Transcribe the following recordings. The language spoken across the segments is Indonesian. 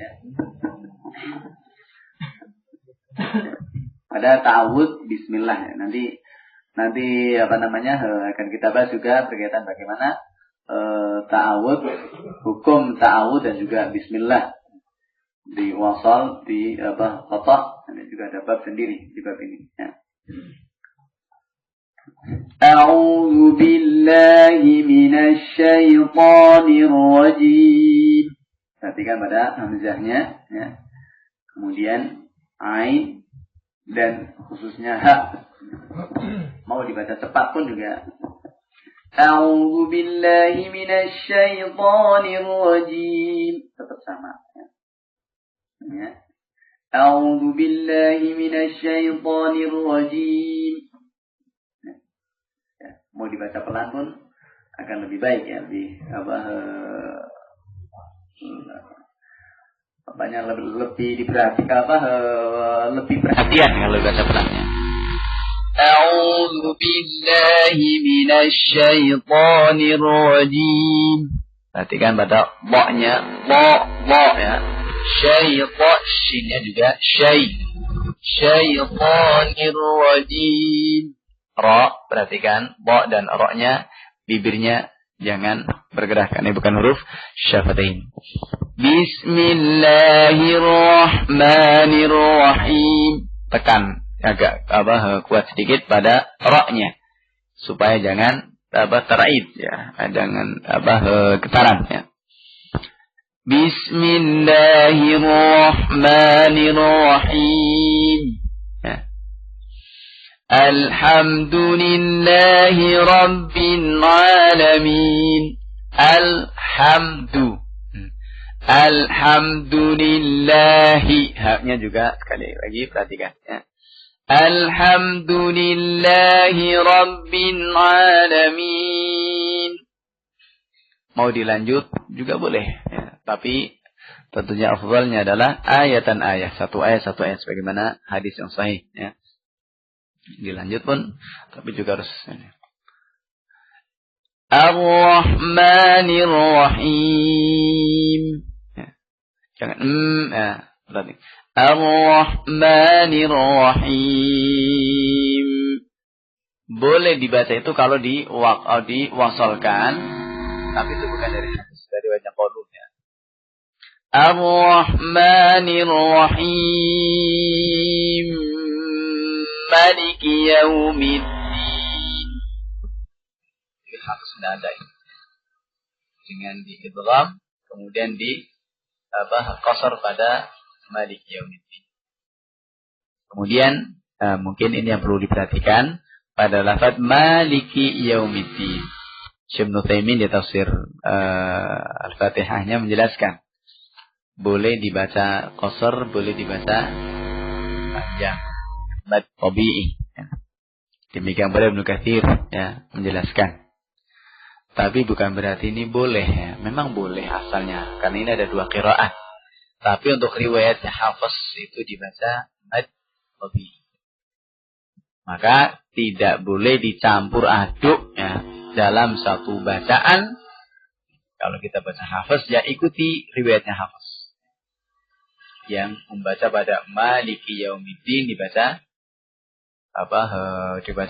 Ya. Pada ta'awud bismillah ya. Nanti akan kita bahas juga berkaitan bagaimana ta'awud, hukum ta'awud dan juga bismillah di wasal, di qata'. Ini juga ada bab sendiri di bab ini ya. A'udzu billahi minasy syaithanir rajim. Perhatikan pada hamzahnya ya. Kemudian ain dan khususnya ha. Mau dibaca cepat pun juga. A'udzu billahi minasy syaithanir rajim. Tetap sama ya. A'udzu billahi minasy syaithanir rajim. Ya, mau dibaca pelan pun akan lebih baik ya, lebih lebih diperhatikan lebih perhatian kalau baca pelannya. A'udzu billahi minasy syaithanir rajim. Perhatikan pada ba-nya, ba ya. Syaitan, shinnya juga syaitanir rajim. Ra, perhatikan ba dan ra-nya, bibirnya jangan bergerak, ini bukan huruf syafatain. Bismillahirrahmanirrahim. Tekan agak kuat sedikit pada ra-nya supaya jangan teraid ya, jangan getaran ya. Bismillahirrahmanirrahim. Ya. Alhamdulillahi rabbil alamin. Alhamdulillahi. Haknya juga sekali lagi perhatikan ya. Alhamdulillahi rabbil alamin. Mau dilanjut juga boleh ya. Tapi tentunya afdalnya adalah ayatan ayat. Satu ayat sebagaimana hadis yang sahih ya. Dilanjut pun tapi juga harus ya. Ar-Rahmanir Rahim. Ya. Jangan ya, berarti Ar-Rahmanir Rahim. Boleh dibaca itu kalau diwasalkan. Tapi itu bukan dari wajah qaulun ya. Ar-Rahmanir Rahim. Maliki Yaumiddin. Ini harus nada ini. Dengan diidgham kemudian di qasar pada Maliki Yaumiddin. Kemudian mungkin ini yang perlu diperhatikan pada lafaz Maliki Yaumiddin. Syekh Ibnu Taimin di tafsir Al-Fatihahnya menjelaskan boleh dibaca qasar, boleh dibaca panjang, mad tabi'i. Ya. Demikian pula Ibnu Katsir ya menjelaskan. Tapi bukan berarti ini boleh ya. Memang boleh asalnya karena ini ada dua qiraat. Tapi untuk riwayatnya Hafiz itu dibaca mad tabi'i. Maka tidak boleh dicampur aduk ya. Dalam satu bacaan, kalau kita baca Hafiz, ya ikuti riwayatnya Hafiz. Yang membaca pada Maliki Yaumiddin dibaca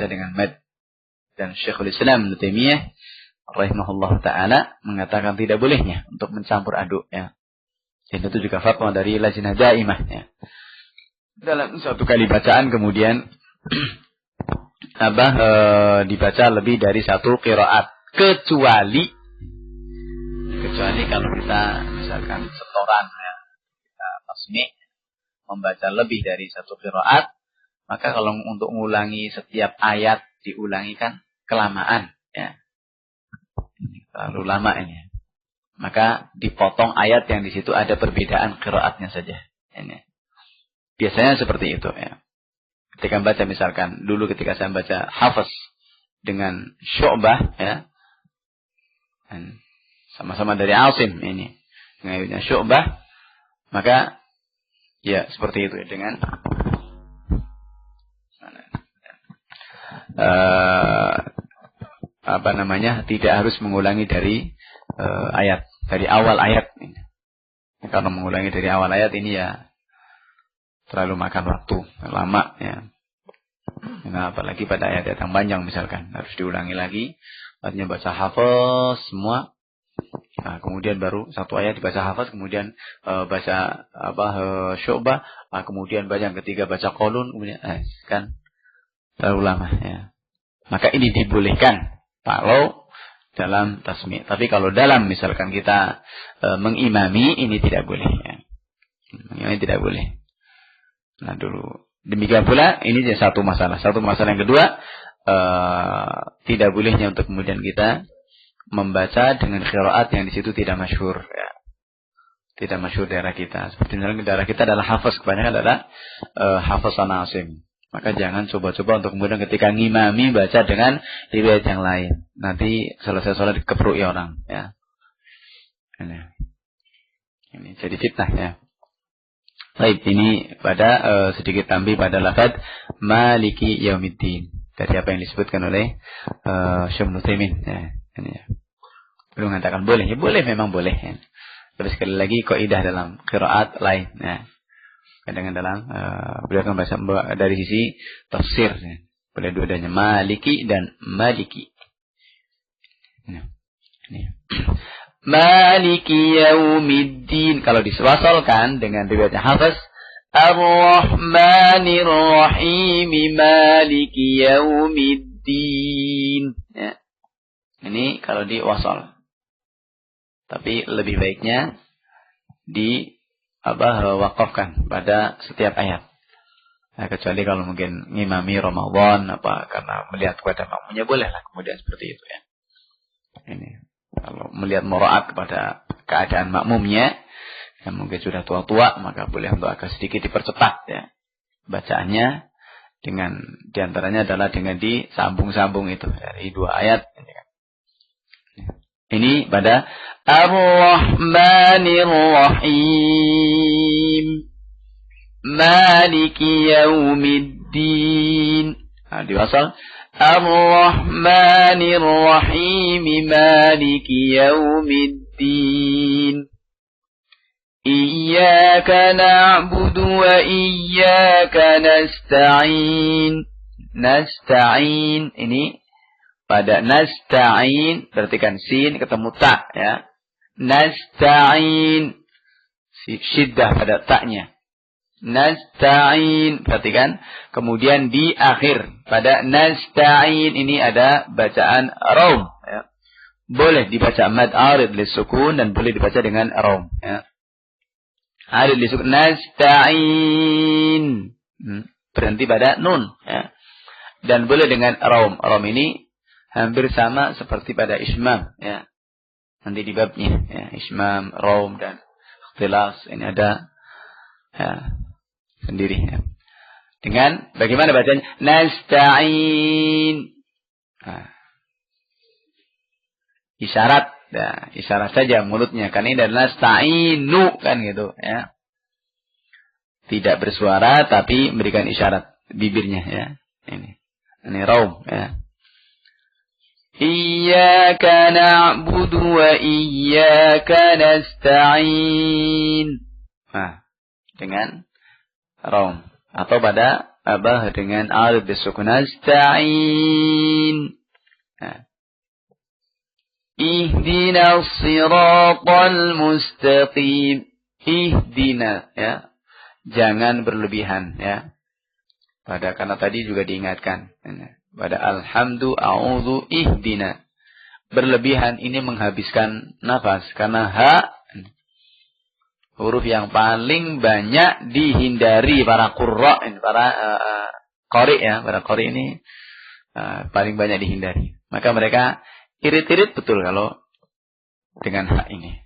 dengan mad. Dan Syekhul Islam Ibnu Taimiyah rahimahullah taala mengatakan tidak bolehnya untuk mencampur aduk ya. Dan itu juga fatwa dari Lajnah Daimah ya. Dalam satu kali bacaan kemudian dibaca lebih dari satu qiraat kecuali kalau kita misalkan setoran ya, kita tasmi' membaca lebih dari satu qiraat, maka kalau untuk mengulangi setiap ayat diulangi kan kelamaan ya, terlalu lama ini, maka dipotong ayat yang di situ ada perbedaan qiraatnya saja ini. Biasanya seperti itu ya. Ketika baca misalkan dulu ketika saya baca Hafiz dengan Syu'bah ya, dan sama-sama dari Asim ini dengan Syu'bah, maka ya seperti itu ya, dengan tidak harus mengulangi dari ayat, dari awal ayat ini. Karena mengulangi dari awal ayat ini ya terlalu makan waktu lama ya. Nah, apalagi pada ayat yang panjang misalkan harus diulangi lagi. Artinya baca hafaz semua. Nah, kemudian baru satu ayat dibaca hafaz, kemudian baca syu'bah, kemudian baca yang ketiga baca qalun, kemudian kan terlalu lama ya. Maka ini dibolehkan kalau dalam tasmi'. Tapi kalau dalam misalkan kita mengimami ini tidak boleh ya. Ini tidak boleh. Nah, dulu demikian pula ini satu masalah. Satu masalah yang kedua, tidak bolehnya untuk kemudian kita membaca dengan qiraat yang di situ tidak masyhur ya. Tidak masyhur daerah kita. Seperti misalnya daerah kita adalah hafaz, kebanyakan adalah hafaz Asim. Maka jangan coba-coba untuk kemudian ketika ngimami baca dengan riwayat yang lain. Nanti selesai sholat dikepruk ya orang ya. Ini jadi fitnah ya. Baik, ini pada sedikit tambih pada lafaz Maliki Yaumiddin. Dari apa yang disebutkan oleh Syekh Nutaimin ya. Ini ya. Belum mengatakan boleh, ya boleh memang boleh ya. Tapi sekali lagi kaidah dalam qiraat lain ya. Kadang dalam beliau akan bahasa dari sisi tafsir ya. Boleh dua-duanya Maliki dan Maliki. Ya. Ini. Maliki Yaumiddin. Kalau diswasalkan dengan riwayatnya Hafaz Ar-Rahmanir Rahim Maliki Yaumiddin ya. Ini kalau diwasal. Tapi lebih baiknya wakafkan pada setiap ayat. Nah, kecuali kalau mungkin ngimami Ramadan karena melihat kepada makmumnya bolehlah kemudian seperti itu ya. Ini kalau melihat muraat kepada keadaan makmumnya yang mungkin sudah tua-tua, maka boleh untuk agak sedikit dipercepat ya bacaannya, dengan diantaranya adalah dengan disambung-sambung itu dari dua ayat. Ini pada Ar-Rahmanir Rahim Maliki Yaumiddin. Nah, diwasal Ar-Rahmanir Rahim Maliki Yaumiddin. Iyyaka na'budu wa iyyaka nasta'in. Nasta'in ini pada nasta'in perhatikan sin ketemu ta ya. Nasta'in syiddah pada ta'nya. Nasta'in perhatikan, kemudian di akhir pada nasta'in ini ada bacaan raum ya. Boleh dibaca mad arid lisukun dan boleh dibaca dengan raum ya. Arid lisukun nasta'in berhenti pada nun ya. Dan boleh dengan raum. Raum ini hampir sama seperti pada ismam ya. Nanti di babnya ya, ismam, raum dan ikhtilas ini ada ya, sendiri ya. Dengan bagaimana bacanya? Nasta'in. Nah. Isyarat ya, isyarat saja mulutnya kan ini adalah nasta'inu kan gitu ya. Tidak bersuara tapi memberikan isyarat bibirnya ya. Ini raum ya. Iyyaka na'budu wa iyyaka nasta'in. Nah, dengan raum atau pada dengan alif bisukun nasta'in. Nah. Ihdinas siratal mustaqim. Ihdina ya. Jangan berlebihan ya. Karena tadi juga diingatkan pada alhamdu a'udzu ihdina. Berlebihan ini menghabiskan nafas karena huruf yang paling banyak dihindari para qurra, para qari ya, para qari ini paling banyak dihindari. Maka mereka irit-irit betul kalau dengan hak ini.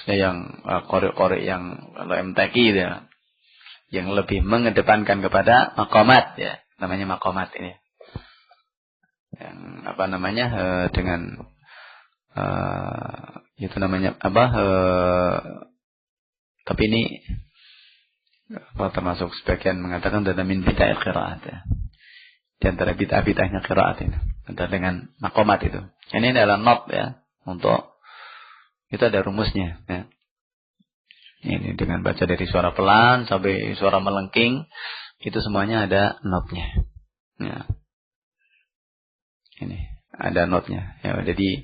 Yang qari-qari yang kalau MTQ ya, yang lebih mengedepankan kepada maqamat ya, namanya maqamat ini. Yang dengan itu namanya tapi ini termasuk sebagian mengatakan ada min bid'ah qiraat ya. Di antara bid'ah-bid'ahnya qiraat ini antara dengan maqamat itu. Ini adalah not ya, untuk itu ada rumusnya ya. Ini dengan baca dari suara pelan sampai suara melengking, itu semuanya ada notnya. Ya. Ini ada notnya. Ya, jadi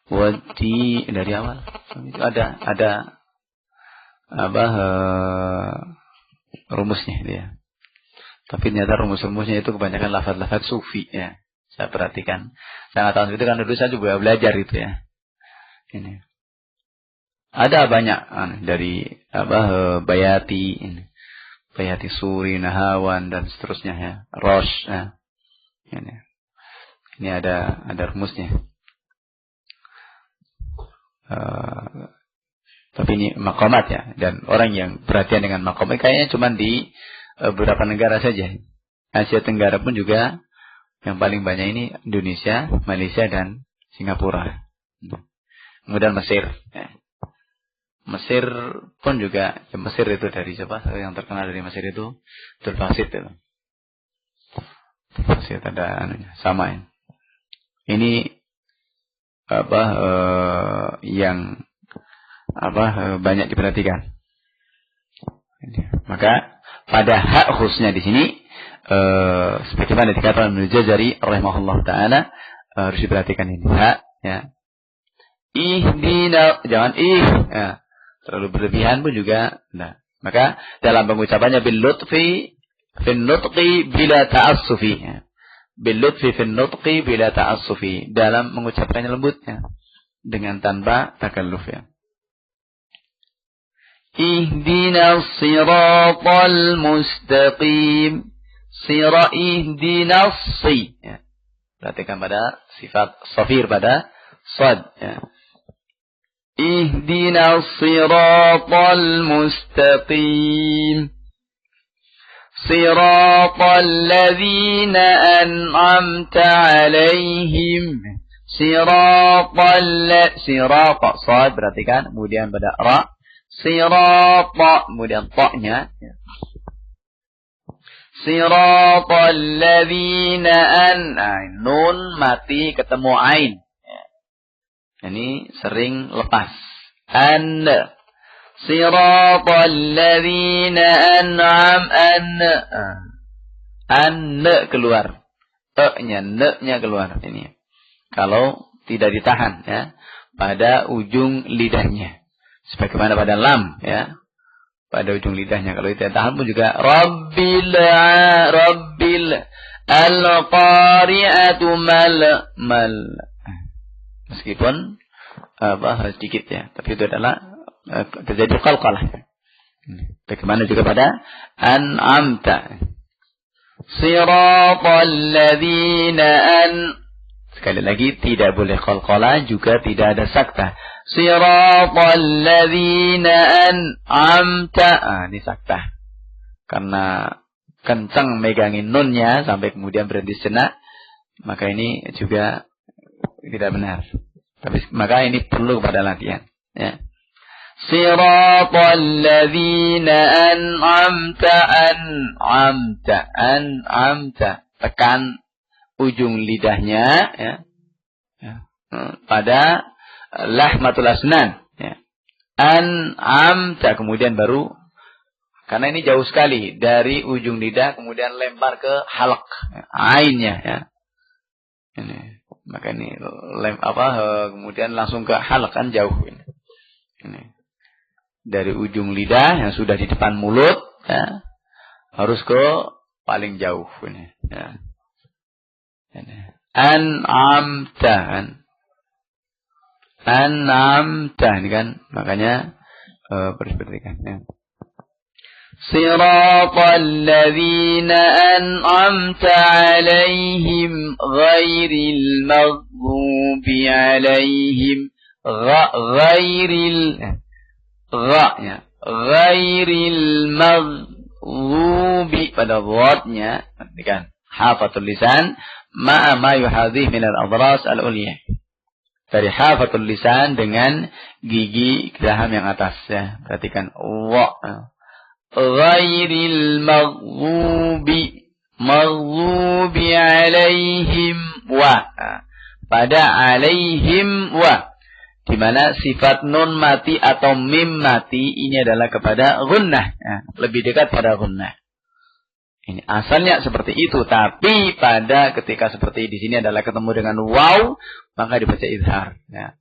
wati dari awal itu ada rumusnya dia. Tapi ternyata rumus-rumusnya itu kebanyakan lafaz-lafaz sufi ya. Saya perhatikan. Saya tahu itu kan dulu saya juga belajar itu ya. Ini. Ada banyak dari Bayati ini. Bayati Suri, Nahawan dan seterusnya ya. Rosh ya. Ini ada rumusnya. Tapi ini maqamat ya, dan orang yang perhatian dengan maqamat kayaknya cuma di beberapa negara saja. Asia Tenggara pun juga yang paling banyak ini Indonesia, Malaysia dan Singapura. Kemudian Mesir. Ya. Mesir pun juga, ya Mesir itu dari siapa? Yang terkenal dari Mesir itu Abdul Basit itu. Abdul Basit ada anunya, sama ya. Ini yang banyak diperhatikan. Maka pada hak khususnya di sini sebagaimana dikatakan Ibnu Jazari rahimahullah taala harus diperhatikan ini hak ya. Ihdina, jangan ya. Terlalu berlebihan pun juga nah. Maka dalam pengucapannya bil lutfi fin nutqi bila ta'assufi ya. Bil lutfi fin nutqi bila ta'assufi, dalam mengucapkannya lembut ya, dengan tanpa takalluf ya. Ihdinas siratal mustaqim. Ihdinas ya. Perhatikan pada sifat shafir pada sad ya. Ihdinas siratal mustaqim. Siratal ladzina an'amta 'alaihim. Sirata sad, perhatikan, kemudian pada ra. Sirata, kemudian ta-nya. Siratal ladzina nun mati ketemu ain. Ini sering lepas. Siratal ladzina keluar. E-nya, ne-nya keluar ini. Kalau tidak ditahan ya pada ujung lidahnya. Sebagaimana pada lam ya, pada ujung lidahnya. Kalau tidak tahan pun juga Rabbil al-qari'atu mal. Meskipun sedikit ya, tapi itu adalah terjadi qalqalah. Bagaimana juga pada an'amta. Siratal ladzina sekali lagi tidak boleh qalqalah, juga tidak ada sakta. Siratal ladzina an'amta. Ini sakta. Karena kencang megangin nunnya sampai kemudian berhenti sejenak, maka ini juga tidak benar. Tapi maka ini perlu kepada latihan. Ya. Siratal ladzina an'amta. Tekan ujung lidahnya ya. Pada lahmatul asnan ya. An'amta, kemudian baru, karena ini jauh sekali dari ujung lidah kemudian lempar ke halq ainnya ya. Ini maka ini kemudian langsung ke halq, kan jauh ini. Dari ujung lidah yang sudah di depan mulut ya, harus ke paling jauh ini ya. An'amta ini kan, makanya perhatikan ya. Siratal ladzina an'amta 'alaihim ghairil maghdubi 'alaihim ghairil maghdubi pada dhatnya, perhatikan hafatul lisan ma yuhadhi min al-adras al-ulya, dari hafatul lisan dengan gigi geraham yang atas ya. Perhatikan wa ghairil maghdubi alaihim wa, pada alaihim wa Di mana sifat nun mati atau mim mati ini adalah kepada gunnah. Ya, lebih dekat pada gunnah. Ini asalnya seperti itu, tapi pada ketika seperti di sini adalah ketemu dengan waw, maka dibaca izhar. Ya.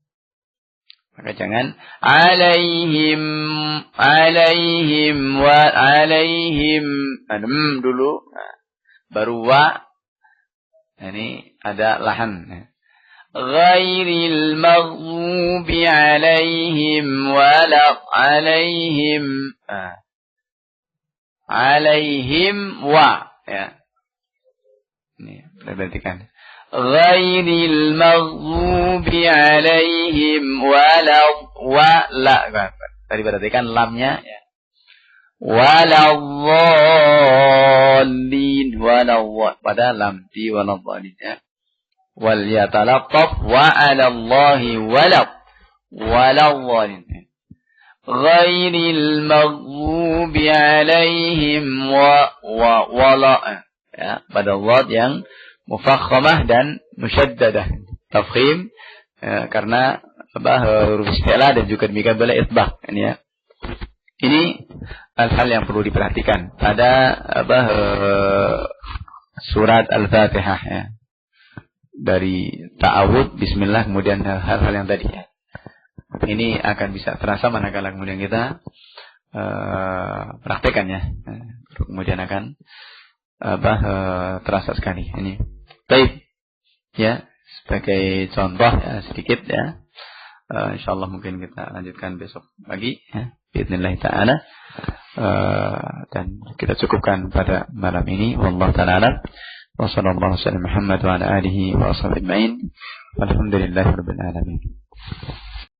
Maka jangan alaihim dulu, nah, baru wa. Ini ada lahan. Ya. Ghairil maghdubi alaihim alaihim wa, ya. Ini perhatikan. Ghairil maghdubi alaihim tadi perhatikan lamnya, ya. Waladzallin pada lam di waladzallin, ya. Wal yatalaqqaf wa 'alallahi waladzallin. Ghairil maghdubi alaihim ya, pada dhad yang mufakhamah dan musyaddadah. Tafkhim karena huruf isti'la dan juga demikian pula itsbaq, ya. Ini hal-hal yang perlu diperhatikan pada surat Al-Fatihah, ya. Dari ta'awud, bismillah, kemudian hal-hal yang tadi, ya. Ini akan bisa terasa manakala kemudian kita praktekannya, kemudian akan terasa sekali. Ini baik, ya, sebagai contoh, ya, sedikit, ya. Insyaallah mungkin kita lanjutkan besok pagi, ya, biidznillah ta'ala, dan kita cukupkan pada malam ini. Wallahu ta'ala wa sallallahu alaihi wa sallam Muhammad wa ala alihi wa sahbihi ajma'in. Walhamdulillahirabbil alamin.